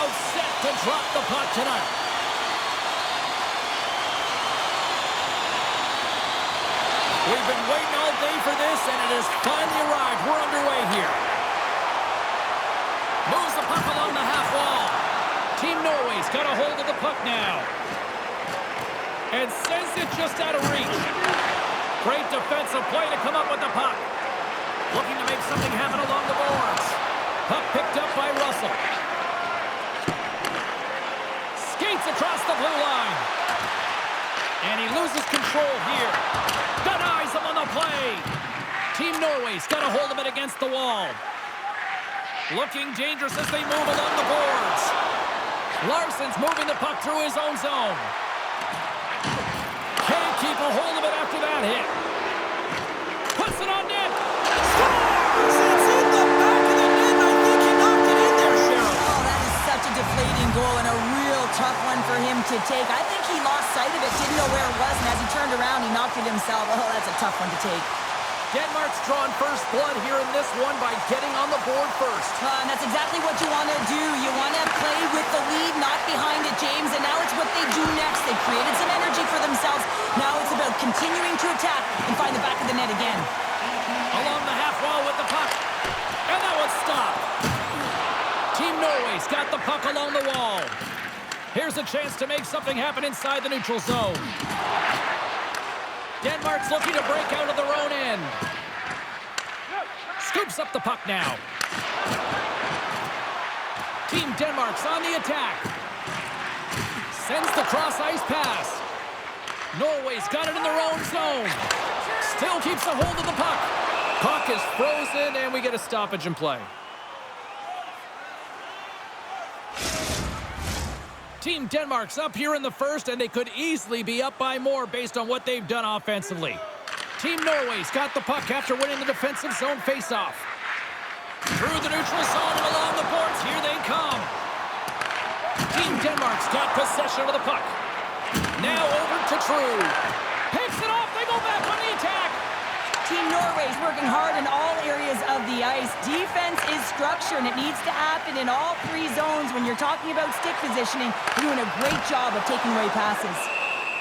About set to drop the puck tonight. We've been waiting all day for this, and it has finally arrived. We're underway here. Moves the puck along the half wall. Team Norway's got a hold of the puck now. And sends it just out of reach. Great defensive play to come up with the puck. Looking to make something happen along the boards. Puck picked up by Russell. Skates across the blue line. And he loses control here. Denies him on the play. Team Norway's got a hold of it against the wall. Looking dangerous as they move along the boards. Larsson's moving the puck through his own zone. Can't keep a hold of it after that hit. Puts it on net. Scores! It's in the back of the net. I think he knocked it in there, Sheriff. Oh, that is such a deflating goal and a real tough one for him to take. I think he lost sight of it, didn't know where it was, and as he turned around, he knocked it himself. Oh, that's a tough one to take. Denmark's drawn first blood here in this one by getting on the board first. And that's exactly what you want to do. You want to play with the lead, not behind it, James. And now it's what they do next. They created some energy for themselves. Now it's about continuing to attack and find the back of the net again. Along the half wall with the puck. And that one's stopped. Team Norway's got the puck along the wall. Here's a chance to make something happen inside the neutral zone. Denmark's looking to break out of their own end. Scoops up the puck now. Team Denmark's on the attack. Sends the cross-ice pass. Norway's got it in their own zone. Still keeps a hold of the puck. Puck is frozen, and we get a stoppage in play. Team Denmark's up here in the first, and they could easily be up by more based on what they've done offensively. Team Norway's got the puck after winning the defensive zone faceoff. Through the neutral zone and along the boards, here they come. Team Denmark's got possession of the puck. Now over to True. Picks it off, they go back on the attack. Team Norway's working hard in all areas of the ice. Defense is structure, and it needs to happen in all three zones. When you're talking about stick positioning, they're doing a great job of taking away passes.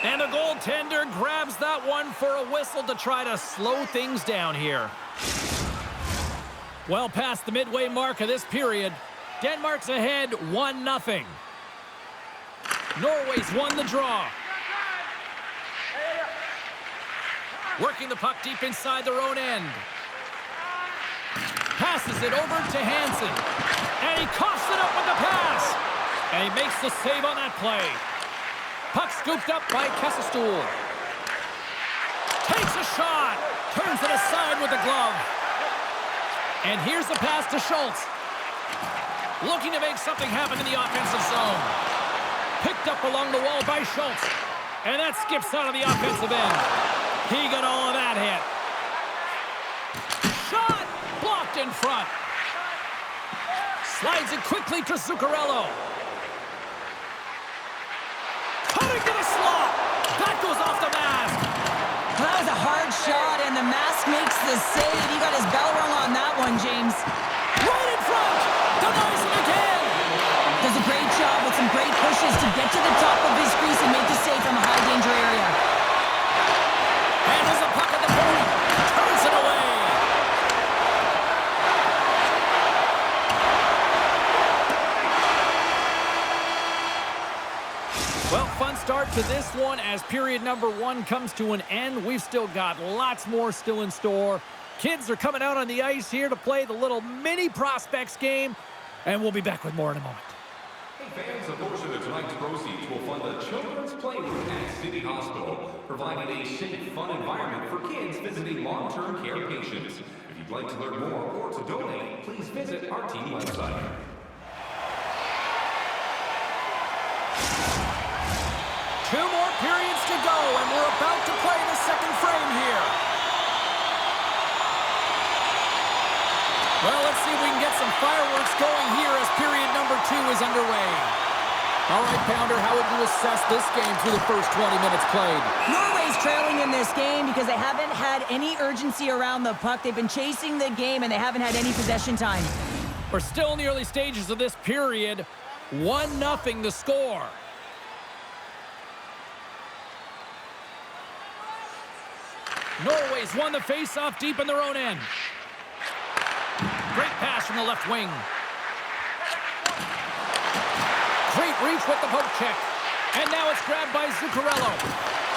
And the goaltender grabs that one for a whistle to try to slow things down here. Well past the midway mark of this period, Denmark's ahead 1-0. Norway's won the draw. Working the puck deep inside their own end. Passes it over to Hansen. And he coughs it up with the pass. And he makes the save on that play. Puck scooped up by Kesselstool. Takes a shot. Turns it aside with the glove. And here's the pass to Schultz. Looking to make something happen in the offensive zone. Picked up along the wall by Schultz. And that skips out of the offensive end. He got all of that hit. Shot! Blocked in front. Slides it quickly to Zuccarello. Cutting to the slot. That goes off the mask. Well, that was a hard shot, and the mask makes the save. He got his bell rung on that one, James. Right in front. Denies it again. Does a great job with some great pushes to get to the top of his crease and make the save from a high-danger area. Handles the puck at the point. Turns it away. Well, fun start to this one as period number 1 comes to an end. We've still got lots more still in store. Kids are coming out on the ice here to play the little mini prospects game, and we'll be back with more in a moment. Hey fans, a portion of tonight's proceeds will fund the Children's Playroom at City Hospital, providing a safe, fun environment for kids visiting long-term care patients. If you'd like to learn more or to donate, please visit our team website. Two more periods to go, and we're about to play the second frame here. Well, let's see if we can get some fireworks going here as period number 2 is underway. All right, Pounder, how would you assess this game through the first 20 minutes played? Norway's trailing in this game because they haven't had any urgency around the puck. They've been chasing the game, and they haven't had any possession time. We're still in the early stages of this period. 1-0 the score. Norway's won the face-off deep in their own end. Great pass from the left wing. Great reach with the poke check. And now it's grabbed by Zuccarello.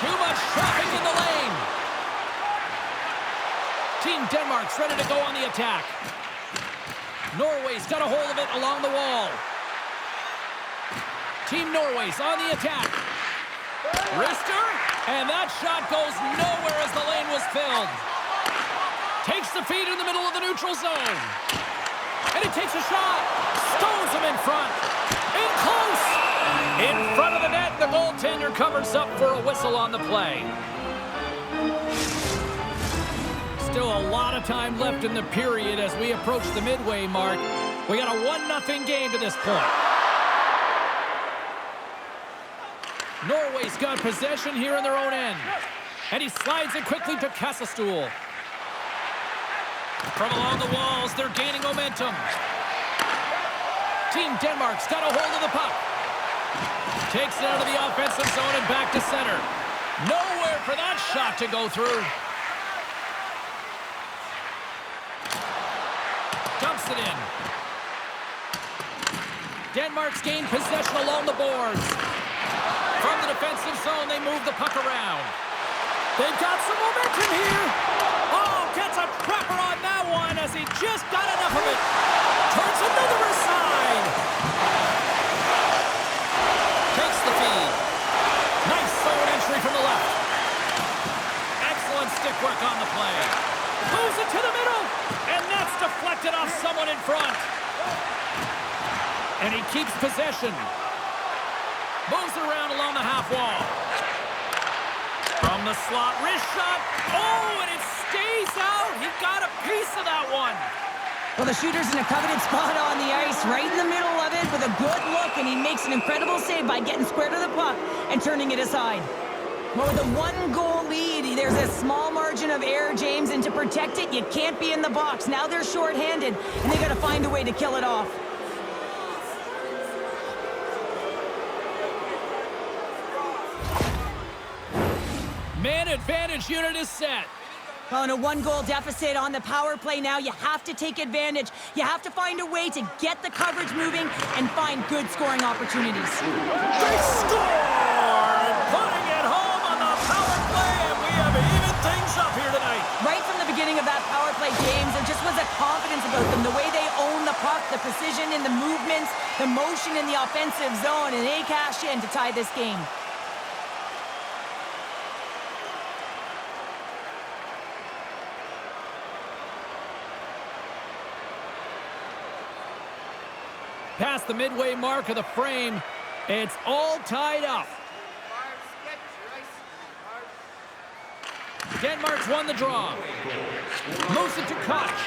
Too much traffic in the lane. Team Denmark's ready to go on the attack. Norway's got a hold of it along the wall. Team Norway's on the attack. Wrister, and that shot goes nowhere as the lane was filled. Takes the feed in the middle of the neutral zone. And he takes a shot. Stones him in front. In close. In front of the net, the goaltender covers up for a whistle on the play. Still a lot of time left in the period as we approach the midway mark. We got a 1-0 game to this point. Norway's got possession here in their own end. And he slides it quickly to Kassestuhl. From along the walls, they're gaining momentum. Team Denmark's got a hold of the puck. Takes it out of the offensive zone and back to center. Nowhere for that shot to go through. Dumps it in. Denmark's gained possession along the boards. From the defensive zone, they move the puck around. They've got some momentum here. Oh, gets a cracker on that one as he just got enough of it. Turns another aside. Takes the feed. Nice zone entry from the left. Excellent stick work on the play. Moves it to the middle. And that's deflected off someone in front. And he keeps possession. Moves it around along the half wall. From the slot, wrist shot. Oh, and it stays out. He got a piece of that one. Well, the shooter's in a coveted spot on the ice, right in the middle of it with a good look, and he makes an incredible save by getting square to the puck and turning it aside. Well, with a 1-goal lead, there's a small margin of error, James, and to protect it, you can't be in the box. Now they're shorthanded, and they got to find a way to kill it off. Man advantage unit is set. Well, in a 1-goal deficit on the power play now, you have to take advantage. You have to find a way to get the coverage moving and find good scoring opportunities. They score! Putting it home on the power play, and we have even things up here tonight. Right from the beginning of that power play, James, there just was a confidence about them. The way they own the puck, the precision in the movements, the motion in the offensive zone, and they cash in to tie this game. Past the midway mark of the frame, it's all tied up. Denmark's won the draw. Moves it to Koch.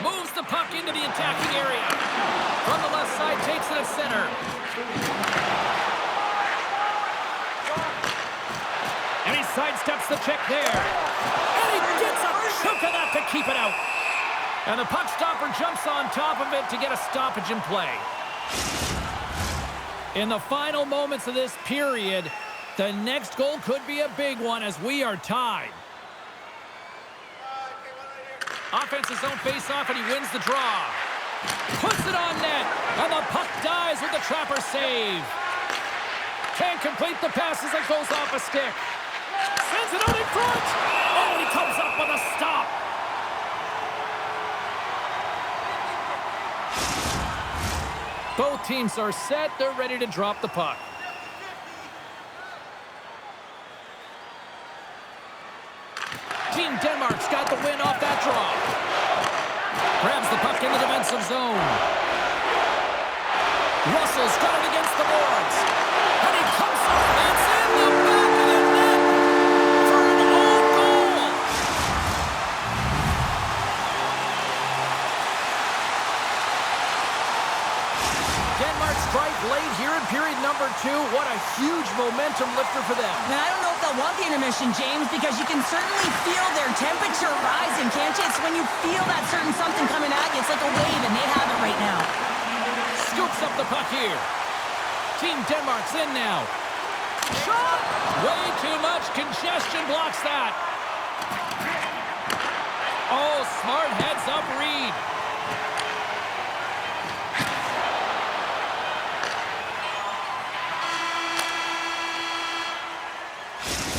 Moves the puck into the attacking area. From the left side, takes it at center. And he sidesteps the check there. And he gets a chunk of that to keep it out. And the puck stopper jumps on top of it to get a stoppage in play. In the final moments of this period, the next goal could be a big one as we are tied. Offensive zone face-off, and he wins the draw. Puts it on net, and the puck dives with the trapper save. Can't complete the pass as it goes off a stick. Sends it out in front. Oh, and he comes up with a stop. Both teams are set. They're ready to drop the puck. Team Denmark's got the win off that draw. Grabs the puck in the defensive zone. Russell's got it against the boards. And he comes up. It's in the back of the net for an own goal. Denmark strike late here in period number 2. What a huge momentum lifter for them. Now, I don't know if they'll want the intermission, James, because you can certainly feel their temperature rising, can't you? It's when you feel that certain something coming at you. It's like a wave, and they have it right now. Scoops up the puck here. Team Denmark's in now. Shot! Way too much congestion blocks that. Oh, smart heads-up read.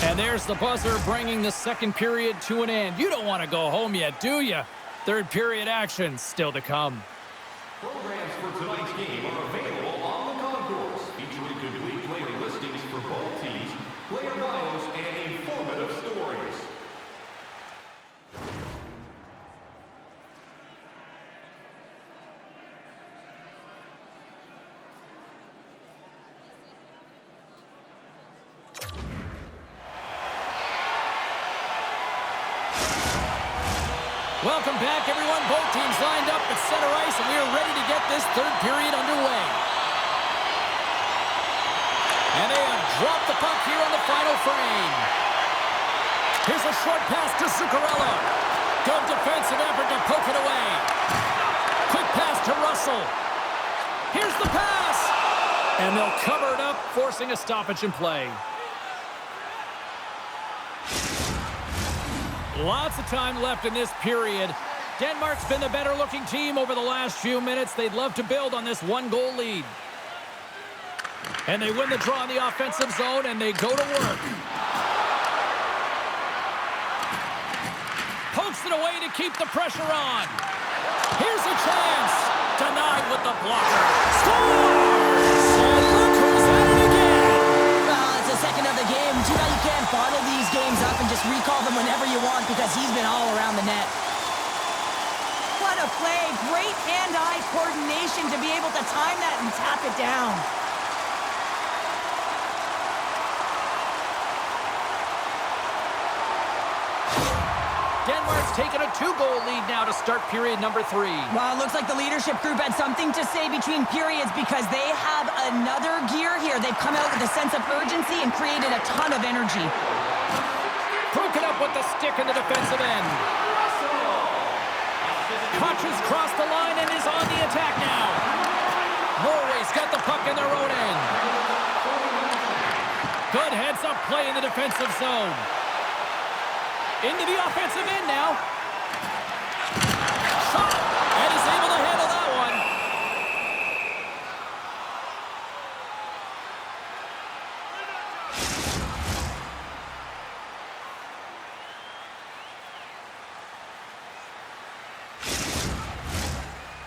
And there's the buzzer bringing the second period to an end. You don't want to go home yet, do you? Third period action still to come. Programs for tonight's game are available on the concourse, featuring complete player listings for both teams, player bios, and informative stories. Welcome back, everyone. Both teams lined up at center ice, and we are ready to get this third period underway. And they have dropped the puck here on the final frame. Here's a short pass to Zuccarello. Good defensive effort to poke it away. Quick pass to Russell. Here's the pass. And they'll cover it up, forcing a stoppage in play. Lots of time left in this period. Denmark's been the better-looking team over the last few minutes. They'd love to build on this one-goal lead. And they win the draw in the offensive zone, and they go to work. Pokes it away to keep the pressure on. Here's a chance. Denied with the blocker. Scores! And look who's at it again. Well, it's the second of the game. Too bad you can't bottle these games up and just recall them whenever you want, because he's been all around the net. What a play. Great hand-eye coordination to be able to time that and tap it down. Denmark's taken a 2-goal lead now to start period number 3. Well, it looks like the leadership group had something to say between periods, because they have another gear here. They've come out with a sense of urgency and created a ton of energy. Broken up with the stick in the defensive end. Punches cross the line and is on the attack now. Norway's got the puck in their own end. Good heads-up play in the defensive zone. Into the offensive end now. Shot! And he's able to handle that one.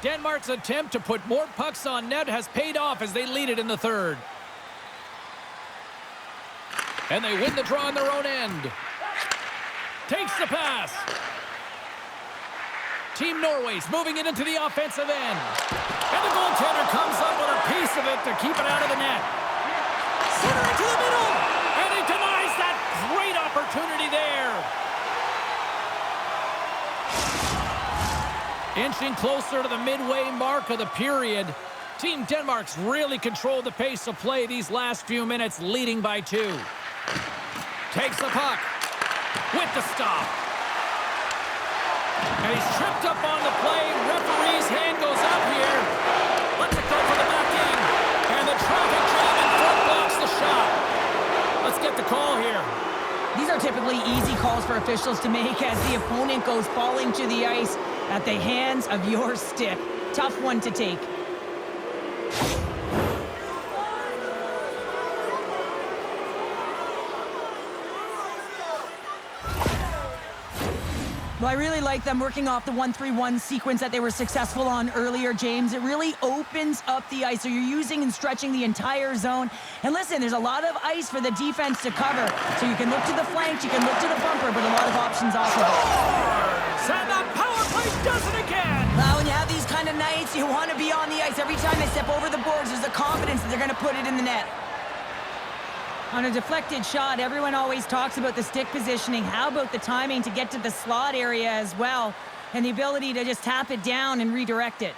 Denmark's attempt to put more pucks on net has paid off as they lead it in the third. And they win the draw on their own end. Takes the pass. Team Norway's moving it into the offensive end. And the goaltender comes up with a piece of it to keep it out of the net. Center into the middle. And he denies that great opportunity there. Inching closer to the midway mark of the period. Team Denmark's really controlled the pace of play these last few minutes, leading by 2. Takes the puck. With the stop. And he's tripped up on the play. Referee's hand goes up here. Lets it go for the back end. And the traffic jam in front blocks the shot. Let's get the call here. These are typically easy calls for officials to make as the opponent goes falling to the ice at the hands of your stick. Tough one to take. Well, I really like them working off the 1-3-1 sequence that they were successful on earlier, James. It really opens up the ice, so you're using and stretching the entire zone. And listen, there's a lot of ice for the defense to cover, so you can look to the flanks, you can look to the bumper, but a lot of options off of it. And the power play does it again! Well, when you have these kind of nights, you want to be on the ice. Every time they step over the boards, there's a confidence that they're going to put it in the net. On a deflected shot, everyone always talks about the stick positioning. How about the timing to get to the slot area as well, and the ability to just tap it down and redirect it?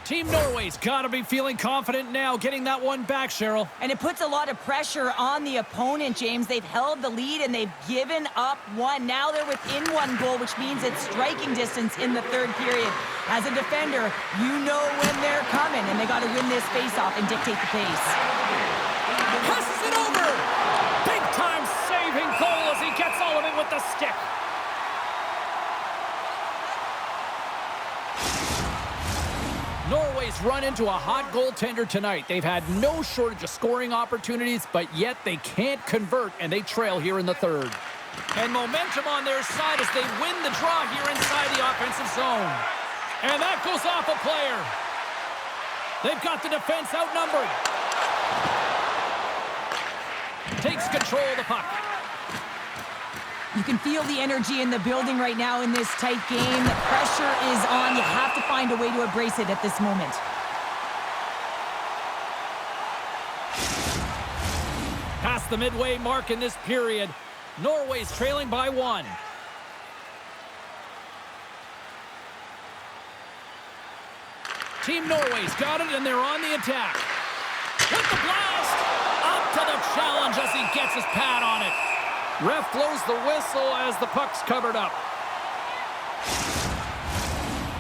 Team Norway's got to be feeling confident now, getting that one back, Cheryl. And it puts a lot of pressure on the opponent, James. They've held the lead and they've given up one. Now they're within one goal, which means it's striking distance in the third period. As a defender, you know when they're coming, and they got to win this face-off and dictate the pace. Passes it over! Big-time saving goal as he gets all of it with the stick. Norway's run into a hot goaltender tonight. They've had no shortage of scoring opportunities, but yet they can't convert, and they trail here in the third. And momentum on their side as they win the draw here inside the offensive zone. And that goes off a player. They've got the defense outnumbered. Takes control of the puck. You can feel the energy in the building right now in this tight game. The pressure is on. You have to find a way to embrace it at this moment. Past the midway mark in this period, Norway's trailing by 1. Team Norway's got it, and they're on the attack. With the blast! Up to the challenge as he gets his pad on it. Ref blows the whistle as the puck's covered up.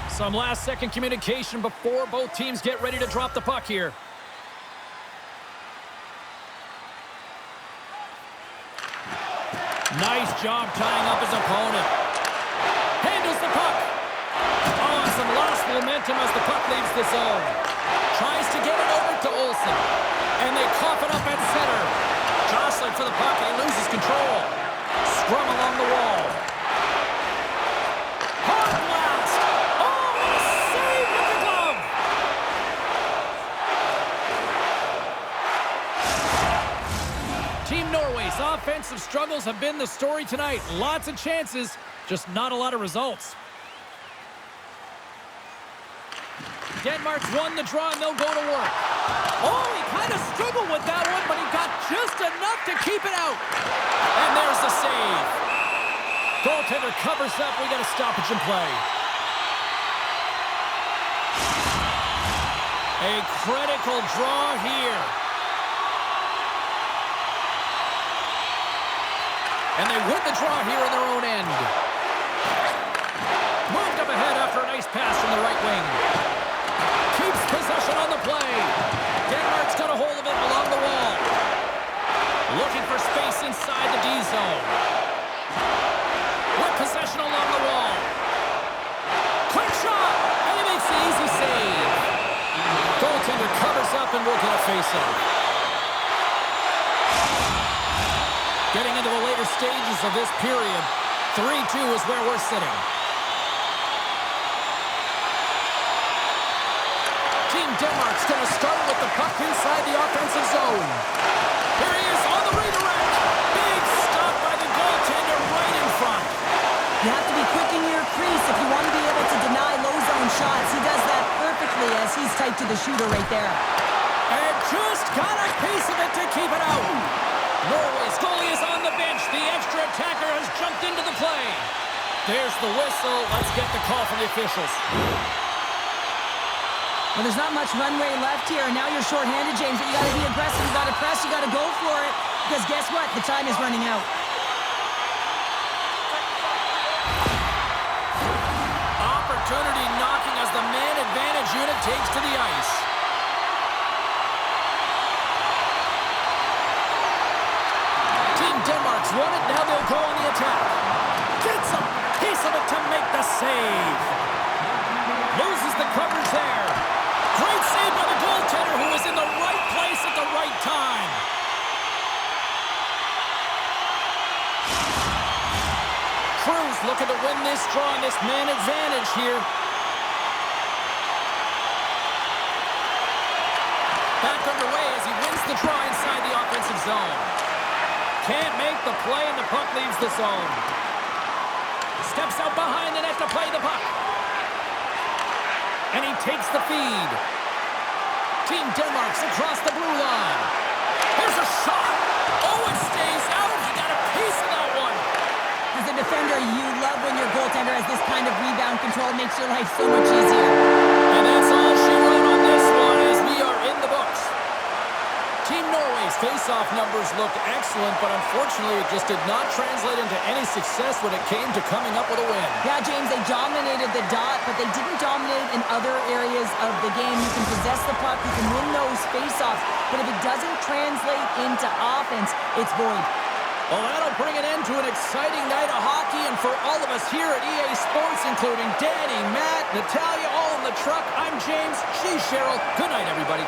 Some last-second communication before both teams get ready to drop the puck here. Nice job tying up his opponent. Handles the puck. Oh, and some lost momentum as the puck leaves the zone. Tries to get it over to Olsen. And they cough it up at center. Jostling for the puck, and he loses control. Scrum along the wall. Hard blast! Oh, what a save with the glove! Team Norway's offensive struggles have been the story tonight. Lots of chances, just not a lot of results. Denmark's won the draw, and they'll go to work. Oh, he kind of struggled with that one, but he got just enough to keep it out. And there's the save. Goaltender covers up. We got a stoppage in play. A critical draw here. And they win the draw here in their own end. Moved up ahead after a nice pass from the right wing. Keeps possession on the play. Denmark's got a hold of it along the wall. Looking for space inside the D zone. With possession along the wall. Quick shot! And he makes the easy save. Goaltender covers up and will get a face-off. Getting into the later stages of this period, 3-2 is where we're sitting. Team Denmark's going to start with the puck inside the offensive zone. Here he is on the redirect. Big stop by the goaltender right in front. You have to be quick in your crease if you want to be able to deny low-zone shots. He does that perfectly as he's tight to the shooter right there. And just got a piece of it to keep it out. Norway's goalie is on the bench. The extra attacker has jumped into the play. There's the whistle. Let's get the call from the officials. Well, there's not much runway left here, and now you're shorthanded, James, but you got to be aggressive, you got to press, you got to go for it, because guess what? The time is running out. Opportunity knocking as the man advantage unit takes to the ice. Team Denmark's won it, now they'll go on the attack. Gets a piece of it to make the save. Loses the coverage there. Great save by the goaltender who was in the right place at the right time. Cruz looking to win this draw and this man advantage here. Back underway as he wins the draw inside the offensive zone. Can't make the play and the puck leaves the zone. Steps out behind the net to play the puck. And he takes the feed. Team Denmark's across the blue line. Here's a shot. Oh, it stays out. He got a piece of that one. As a defender, you love when your goaltender has this kind of rebound control. It makes your life so much easier. And that's all she wrote. Norway's face-off numbers look excellent, but unfortunately it just did not translate into any success when it came to coming up with a win. Yeah, James, they dominated the dot, but they didn't dominate in other areas of the game. You can possess the puck, you can win those face-offs, but if it doesn't translate into offense, it's void. Well, that'll bring an end to an exciting night of hockey, and for all of us here at EA Sports, including Danny, Matt, Natalia, all in the truck, I'm James, she's Cheryl. Good night, everybody.